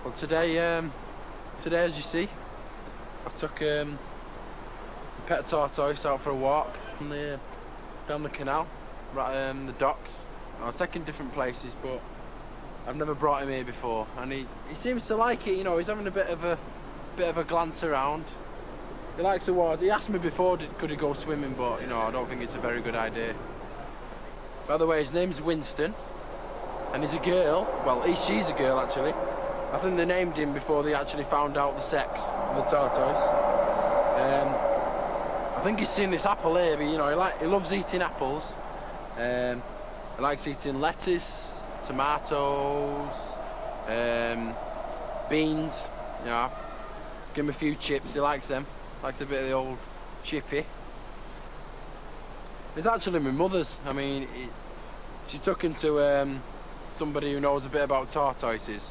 Well, today, as you see, I took a pet tortoise out for a walk down the canal, right, the docks. I've taken different places, but I've never brought him here before, and he seems to like it. You know, he's having a bit of a glance around. He likes the water. He asked me before, could he go swimming, but you know, I don't think it's a very good idea. By the way, his name's Winston, and he's a girl. Well, she's a girl actually. I think they named him before they actually found out the sex of the tortoise. I think he's seen this apple here, but you know, he loves eating apples. He likes eating lettuce, tomatoes, beans. You know, give him a few chips. He likes them. Likes a bit of the old chippy. It's actually my mother's. I mean, she took him to somebody who knows a bit about tortoises.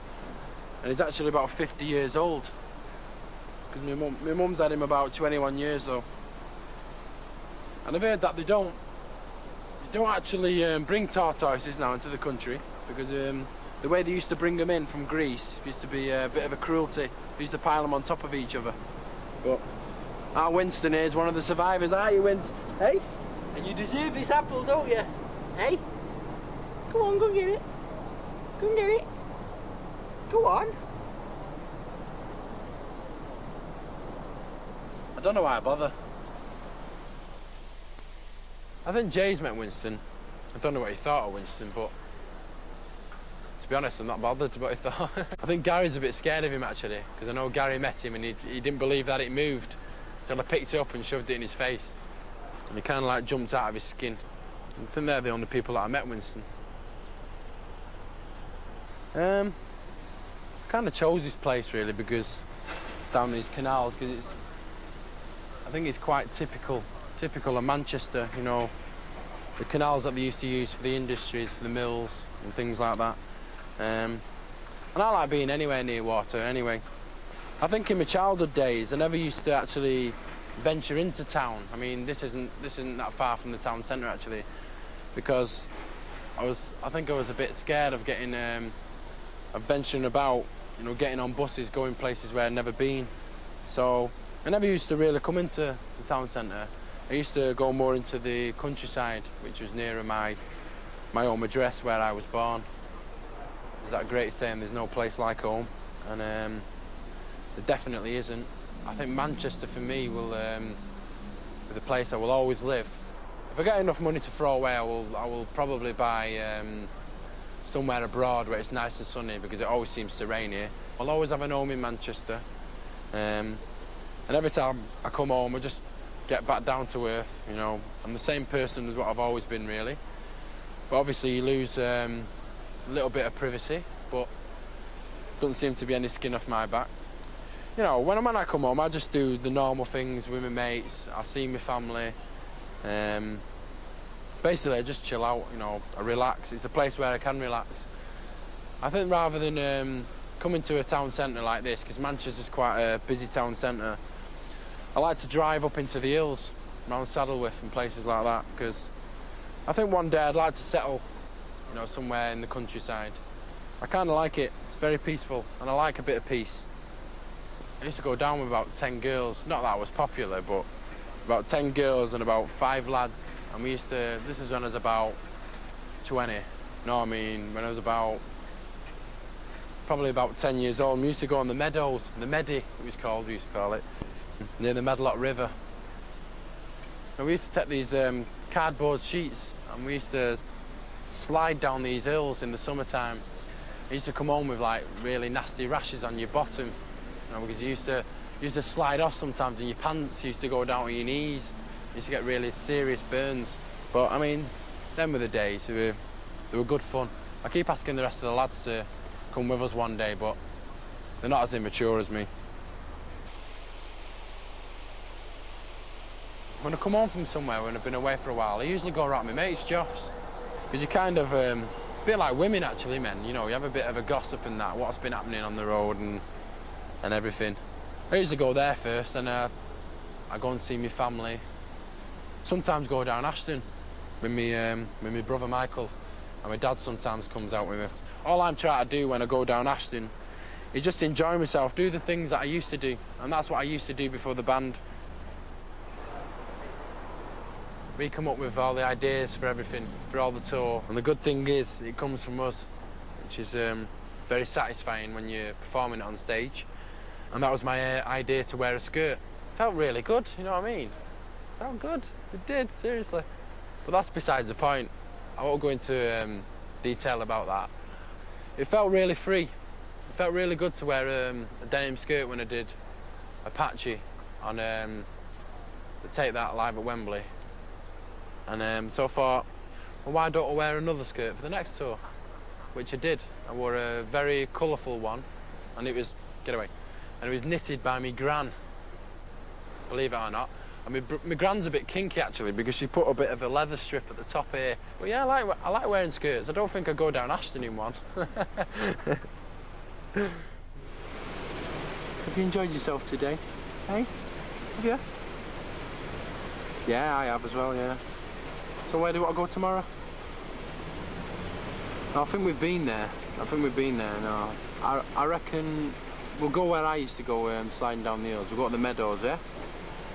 And he's actually about 50 years old. Because my mum's had him about 21 years though. And I've heard that they don't actually bring tortoises now into the country, because the way they used to bring them in from Greece used to be a bit of a cruelty. They used to pile them on top of each other. But our Winston here is one of the survivors, aren't you, Winston? Hey? And you deserve this apple, don't you? Hey? Come on, go get it. Go get it. Go on. I don't know why I bother. I think Jay's met Winston. I don't know what he thought of Winston, but to be honest, I'm not bothered what he thought. I think Gary's a bit scared of him actually, because I know Gary met him and he didn't believe that it moved until I picked it up and shoved it in his face. And he kind of like jumped out of his skin. I think they're the only people that I met Winston. Kind of chose this place really because down these canals, because I think it's quite typical of Manchester, you know, the canals that they used to use for the industries, for the mills and things like that. And I like being anywhere near water anyway. I think in my childhood days I never used to actually venture into town. I mean, this isn't that far from the town centre actually, because I think I was a bit scared of getting of venturing about, you know, getting on buses, going places where I'd never been. So I never used to really come into the town centre. I used to go more into the countryside, which was nearer my home address where I was born. There's that great saying, there's no place like home, and there definitely isn't. I think Manchester for me will be the place I will always live. If I get enough money to throw away, I will probably buy somewhere abroad where it's nice and sunny, because it always seems to rain here. I'll always have an home in Manchester, and every time I come home I just get back down to earth. You know, I'm the same person as what I've always been really, but obviously you lose a little bit of privacy, but doesn't seem to be any skin off my back. You know, when I come home I just do the normal things with my mates. I see my family. Basically I just chill out, you know, I relax. It's a place where I can relax. I think rather than coming to a town centre like this, because Manchester's quite a busy town centre, I like to drive up into the hills around Saddleworth and places like that, because I think one day I'd like to settle, you know, somewhere in the countryside. I kind of like it. It's very peaceful and I like a bit of peace. I used to go down with about 10 girls. Not that I was popular, but about 10 girls and about 5 lads. And we used to, this is when I was about 20. No, I mean, when I was probably about 10 years old, we used to go on the meadows, the Meddy, it was called, we used to call it, near the Medlock River. And we used to take these cardboard sheets and we used to slide down these hills in the summertime. You used to come home with like really nasty rashes on your bottom, you know, because you used to slide off sometimes and your pants used to go down to your knees. You used to get really serious burns. But I mean, them were the days. They were good fun. I keep asking the rest of the lads to come with us one day, but they're not as immature as me. When I come home from somewhere, when I've been away for a while, I usually go around my mates' joffs. Because you kind of, a bit like women actually, men, you know, you have a bit of a gossip and that, what's been happening on the road and everything. I usually go there first, and I go and see my family. Sometimes go down Ashton with me brother Michael, and my dad sometimes comes out with me. All I'm trying to do when I go down Ashton is just enjoy myself, do the things that I used to do, and that's what I used to do before the band. We come up with all the ideas for everything, for all the tour, and the good thing is it comes from us, which is very satisfying when you're performing it on stage. And that was my idea, to wear a skirt. Felt really good, you know what I mean? Felt good, it did, seriously. But that's besides the point. I won't go into detail about that. It felt really free. It felt really good to wear a denim skirt when I did Apache on the Take That live at Wembley. And so I thought, well, why don't I wear another skirt for the next tour? Which I did. I wore a very colourful one, and it was, get away, and it was knitted by me gran, believe it or not. I mean, my gran's a bit kinky actually, because she put a bit of a leather strip at the top here. But yeah, I like wearing skirts. I don't think I'd go down Ashton in one. So have you enjoyed yourself today? Hey? Have you? Yeah, I have as well, yeah. So where do you want to go tomorrow? No, I think we've been there. No, I reckon we'll go where I used to go, sliding down the hills. We'll go to the meadows, yeah?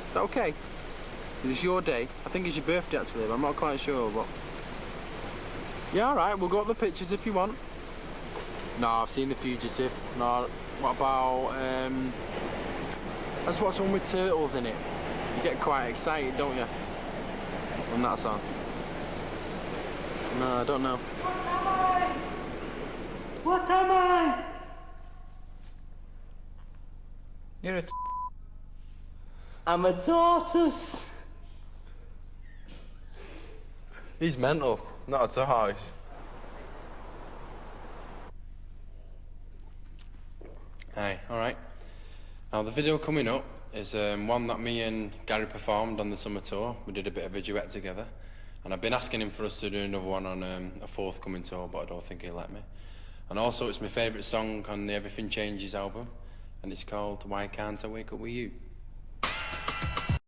Is that okay? It's your day. I think it's your birthday actually, but I'm not quite sure. But yeah, all right. We'll go up the pictures if you want. No, I've seen The Fugitive. No, what about let's watch one with turtles in it. You get quite excited, don't you? On that song. No, I don't know. What am I? You're a I'm a tortoise. He's mental, not a horse. Aye, alright. Now the video coming up is one that me and Gary performed on the summer tour. We did a bit of a duet together. And I've been asking him for us to do another one on a forthcoming tour, but I don't think he'll let me. And also it's my favourite song on the Everything Changes album, and it's called Why Can't I Wake Up With You?